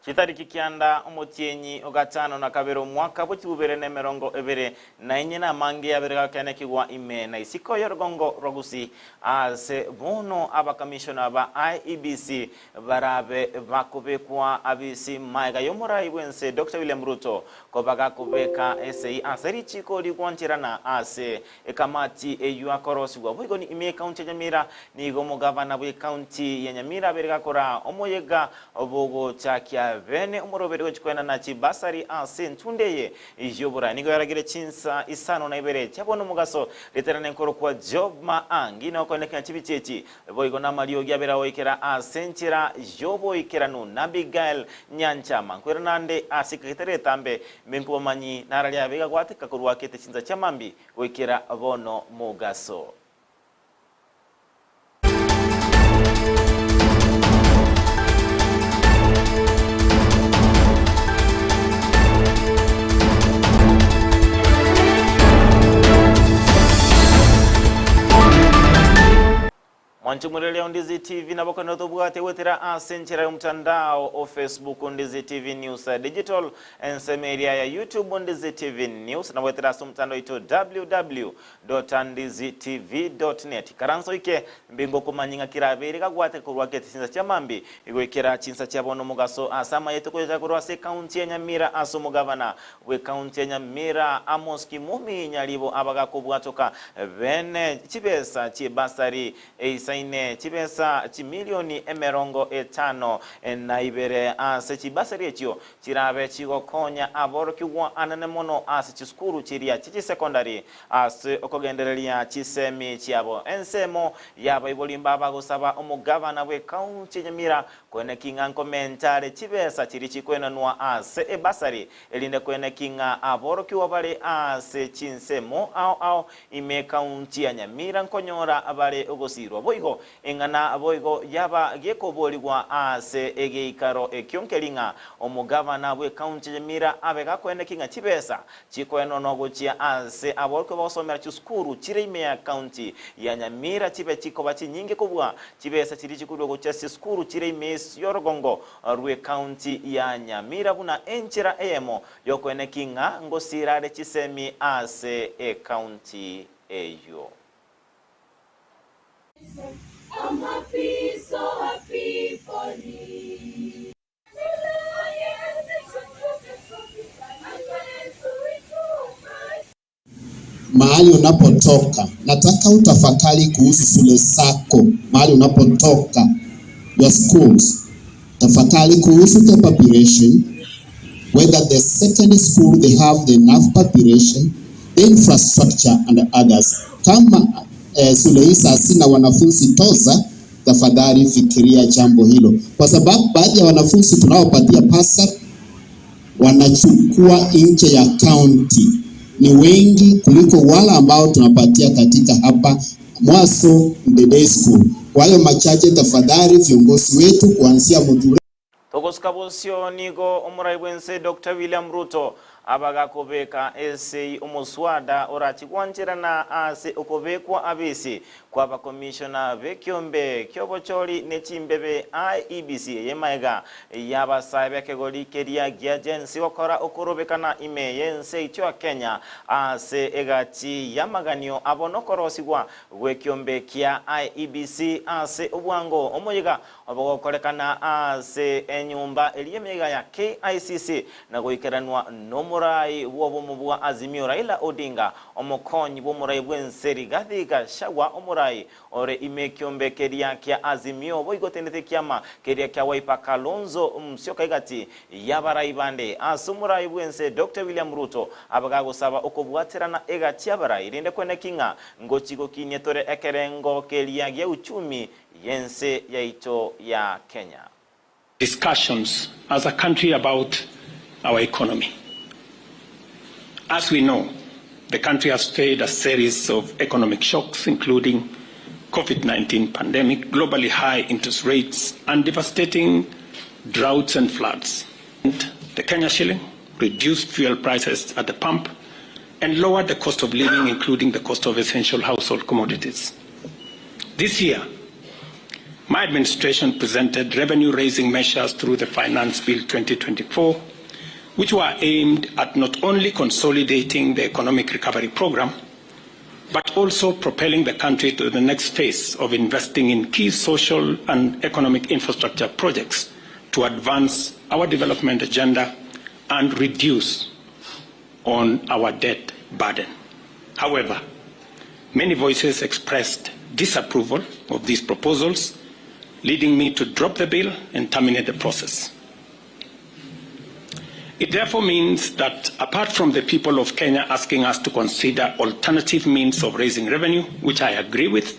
Chitariki kianda omotienyi ogatano na kabero mwaka butubere ne merongo ebere na inyina mangi abere kane kiwa ime na isiko yorgongo rogusi ase bono aba commissioner ba IEBC barabe bakubekwa abisi maiga yomura iwense Dr. William Ruto kobaga kubeka ese aseri chiko likwanchirana ase ekamati eyua koroswa bwigo ni ime county Nyamira ni gomo governor bwe county ya Nyamira berega kora omoyega obogo chakia bene umurobere wechikwena na chibasari ase ntundeye ijobura nigo yaragire chinsa isano na ibere chabona mugaso literane nkoro kwa job maangi na okoneka chibichechi boigo na malio gyabera oikera asenchira jobo ikeranu Nabigail Nyanchama nkweranande asikretere tambe menkubo manyi narali abega kwatika kurwa kete chinza chamambi oikera bono mugaso. Mwanchumurele on Ndizi TV na boko notobuate wetera asenchira mtandao o Facebook on Ndizi TV News Digital ense media ya YouTube on Ndizi TV News na wetera sumtandao ito www.ndizitv.net karanso ike mbingo kumanyinga kirabiri kagwate kurwake tisinza chamambi igwekera chinsa chabono mugaso asama yetu kweza kurwase county ya Nyamira aso mugavana we county ya Nyamira Amos Kimumi nyalibo abaga kubwatoka bene chibesa chibasari ine chibesa chimilioni emerongo etano na ibere ase chibasari ekyo chirabe chigokonya aboro kiwa ananemono ase chiskuru chiria chichi secondary ase okogenderelia chisemi chiabo ensemo yaba ibolimba abagosaba omugavana we county Nyamira kwene kinga komentare chibesa chiri chikwena nwa ase ebasari elinde kwene kinga aboro kiwa bale ase chinsemo au ime county ya Nyamira nkonyora abale ogosirwa boigo engana aboigo yaba gekoboligwa ase egeikaro ekyonkelinga omugavana bwe county Nyamira abega kwene kinga chibesa chikweno noguchia ase abolko basomera chiskuru chirime ya county ya Nyamira chibe chikoba chinyinge kubwa chibesa chiri chikuru guchia chiskuru chirime yorogongo rwe county ya Nyamira buna enchira emo yokwene kinga ngosirare chisemi ase e county eyo. I'm happy, so happy for me. Mahali unapotoka, nataka utafakari kuhusu shule zako. Mahali unapotoka, your schools, tafakari kuhusu the population, whether the secondary school they have the enough population, the infrastructure and others. Kama shule hizi hazina wanafunzi toza, tafadhali fikiria jambo hilo, kwa sababu baadhi ya wanafunzi tunaopatia pasa wanachukua nje ya county ni wengi kuliko wala ambao tunapatia katika hapa Mwaso Day School. Kwa hiyo machache, tafadhali viongozi wetu kuanzia mtu Togoskabosio nigo omuraibwense Dr. William Ruto abaga kubeka ese umuswada orachi kwanchirana ase okobekwa abisi kwa ba commissioner bekyombe kyobocholi nechimbebe IEBC yemaiga yaba sabe kegoli keria agency okora okorobekana ime yense ityo Kenya ase egati yamaganio abonokorosigwa wekyombe kia IEBC ase obwango omoyiga obogokorekana ase enyumba eliyemega ya KICC na goikeranwa nomurai bw'obumubwa Azimio Raila Odinga omukonyi bw'omurai bw'enseri gathiga shagwa omurai ore imekyombe keria kya Azimio boigotendete kiama keria kya Wiper Kalonzo Musyoka igati yabarai bande asumurai bw'ense Dr. William Ruto abagagosaba okobwaterana egati yabarai rinde kwene kinga ngochigo kinyetore ekerengo keria gya uchumi yense yaito ya Kenya. Discussions as a country about our economy. As we know, the country has faced a series of economic shocks, including COVID-19 pandemic, globally high interest rates, and devastating droughts and floods. And the Kenya shilling reduced fuel prices at the pump and lowered the cost of living, including the cost of essential household commodities. This year, my administration presented revenue-raising measures through the Finance Bill 2024, which were aimed at not only consolidating the economic recovery program, but also propelling the country to the next phase of investing in key social and economic infrastructure projects to advance our development agenda and reduce on our debt burden. However, many voices expressed disapproval of these proposals, leading me to drop the bill and terminate the process. It therefore means that apart from the people of Kenya asking us to consider alternative means of raising revenue, which I agree with,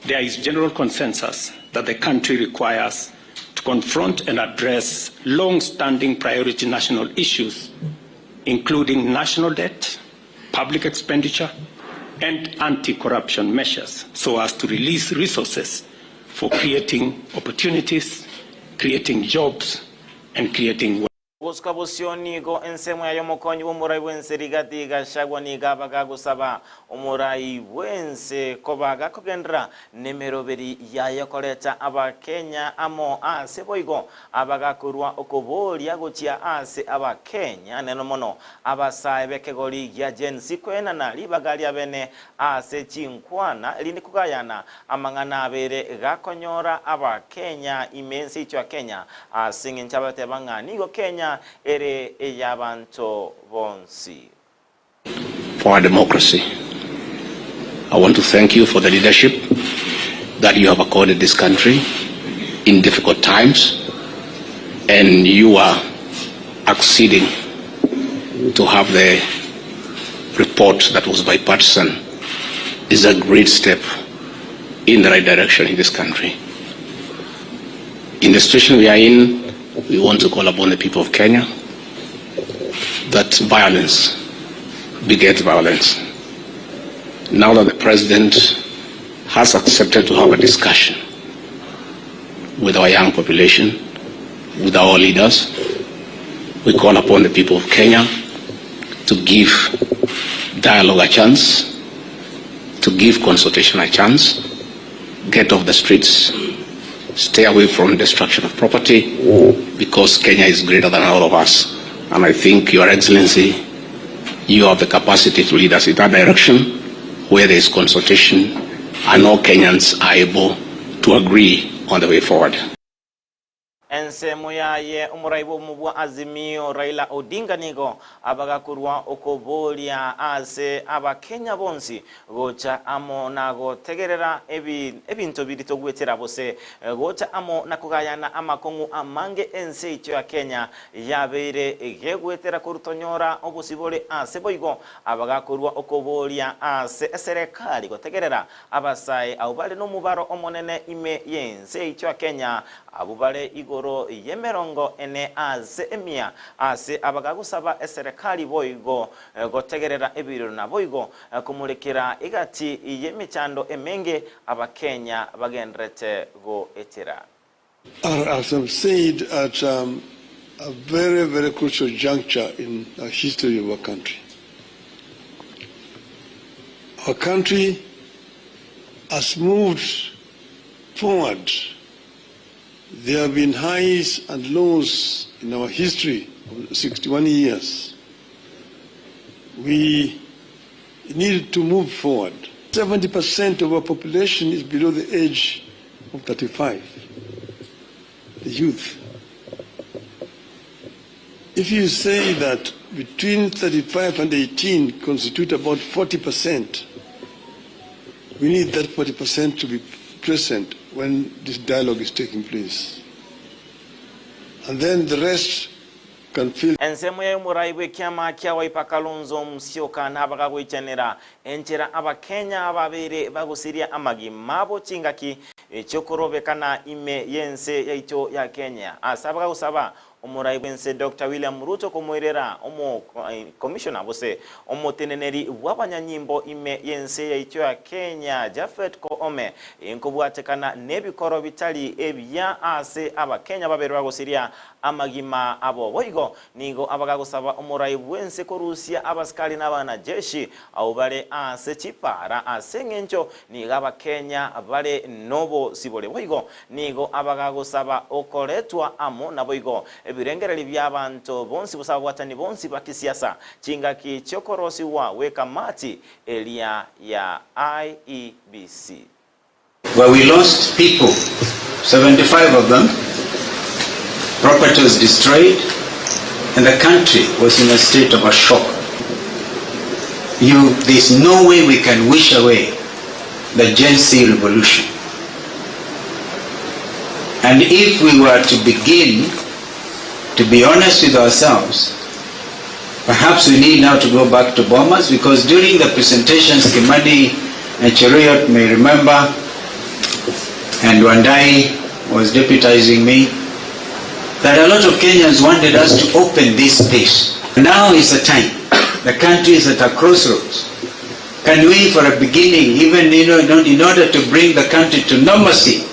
there is general consensus that the country requires to confront and address long-standing priority national issues, including national debt, public expenditure, and anti-corruption measures, so as to release resources for creating opportunities, creating jobs, and creating wealth. Gusika busioni go ensemu ya yomokonyi umurai wense rigati gashagwa ni gabaga gusaba umurai wense kobaga kogendra nemeroberi ya yakoleta aba Kenya amo ase boigo abaga kurwa okoboria gochia ase aba Kenya neno mono abasae bekegoli ya jensi kwena na libagali abene ase chinkwana lini kugayana amangana abere gakonyora aba Kenya imensi ichwa Kenya asingin chabate bangani go Kenya ere eyabanto bonsi. For our democracy, I want to thank you for the leadership that you have accorded this country in difficult times, and you are acceding to have the report that was bipartisan is a great step in the right direction in this country. In the situation we are in, we want to call upon the people of Kenya that violence begets violence. Now that the president has accepted to have a discussion with our young population, with our leaders, we call upon the people of Kenya to give dialogue a chance, to give consultation a chance, get off the streets, stay away from destruction of property, because Kenya is greater than all of us. And I think, Your Excellency, you have the capacity to lead us in that direction, where there is consultation and all Kenyans are able to agree on the way forward. Ensemu ya ye umuraibu mubwa Azimio Raila Odinga nigo abaga kurwa okobolia ase aba Kenya bonsi gocha amo nago tegerera ebinto birito gwetera bose gocha amo nakugayana amakongu amange ense icho ya Kenya yabere egegwetera kurutonyora obusibole ase boigo abaga kurwa okobolia ase serikali gotegerera abasai abale no mubaro omonene ime yense icho ya Kenya abubale igoro yemerongo ene ase emia ase abagagusaba eserikali boigo gotegerera ebiriro na boigo kumulekera igati yemichando emenge abakenya bagendrete go etira. As I've said, at a very, very crucial juncture in the history of our country. Our country has moved forward. There have been highs and lows in our history of 61 years. We need to move forward. 70% of our population is below the age of 35, the youth. If you say that between 35 and 18 constitute about 40%, we need that 40% to be present when this dialogue is taking place. And then the rest can feel. Ensemu ya umuraibu kiama kia waipakalunzo msioka na abagagwichenera enchera aba Kenya ababere bagusiria amagi mabo chingaki chokorobekana ime yense ya icho ya Kenya. Asaba usaba omurai bwense Dr. William Ruto komwerera omo commissioner bose omuteneneri w'abanyanyimbo ime yense yaityo ya Kenya Japhet Koome enkobwatekana nebikoro bitali ebya ase abakenya baberwa gosiria amagima abo boigo nigo abagagusaba omurai bwense korusia abaskali n'abana jeshi au bale ase chipara ase ngencho niga abakenya bale nobo sibole boigo nigo abagagusaba okoletwa amo na boigo ebirengereri by'abantu bonsi busaba bwatani bonsi bakisiasa chingaki chokorosi wa wekamati elia ya IEBC. Where we lost people, 75 of them, property was destroyed, and the country was in a state of a shock. There's no way we can wish away the Gen Z revolution. And if we were to begin to be honest with ourselves, perhaps we need now to go back to Bomas, because during the presentations, Kimani and Cheruiyot may remember, and Wandai was deputizing me, that a lot of Kenyans wanted us to open this space. Now is the time. The country is at a crossroads. Can we, for a beginning, even in order to bring the country to normalcy,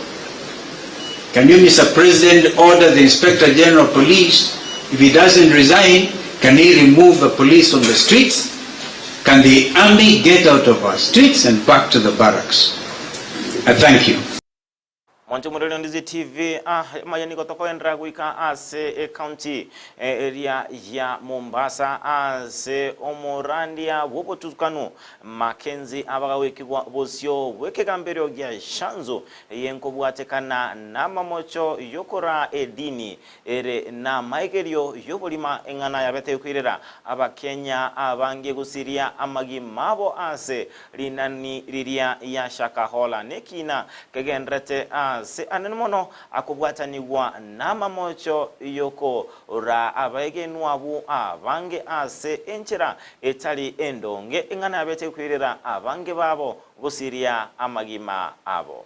can you, Mr. President, order the Inspector General of Police, if he doesn't resign, can he remove the police from the streets? Can the army get out of our streets and back to the barracks? I thank you. Mwancho murele ndizi TV mayani kotoko endra kuika ase county area ya Mombasa ase omorandia wopo tukanu Mackenzie abagawekibwa bosyo wekekambero gya shanzo yenkobwatekana namamocho yokora edini ere na maigerio yobolima engana yabete yokwirera abakenya abange gusiria amagimabo ase linani liria ya shakahola nekina kegendrete se anemono akubwataniwa namamocho yoko ra abagenwabu abange ase enchera etali endonge engana yabete kwirera abange babo gusiria amagima abo.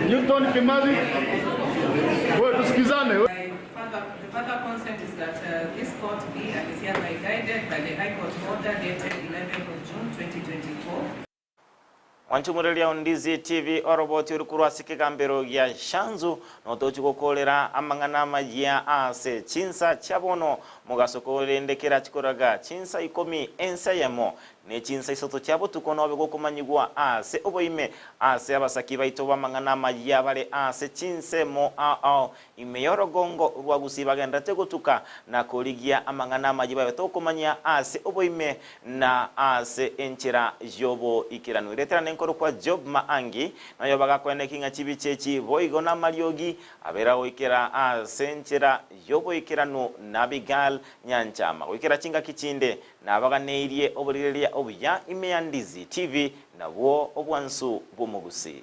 Newton Kimathi, wewe tusikizane. The further consent is that this court be and is hereby guided by the High Court order dated 11th of June 2024. Wanchumurelia ondizi TV oroboti urukuru asikikambero ya shanzu notochikokolera amangana ya ase chinsa chabono mugasokole ndekera chikoraga chinsa ikomi ensa yamo ne chinsa isoto chabo tukonobe gokomanyigwa ase oboime ase abasaki baito bamangana ya bale ase chinse mo imeyoro gongo rwagusiba gendate gutuka na koligia amangana majiba betokomanya ase oboime na ase enchera jobo ikiranu retera nenkoro kwa Job Maangi na yobaga kwene kinga chibichechi boigo na mariogi abera oikera ase enchera jobo ikiranu nabigal nyanchama oikera chinga kichinde na abaga neirie oburirelia obuya imeyandizi TV na wo obwansu bumugusi.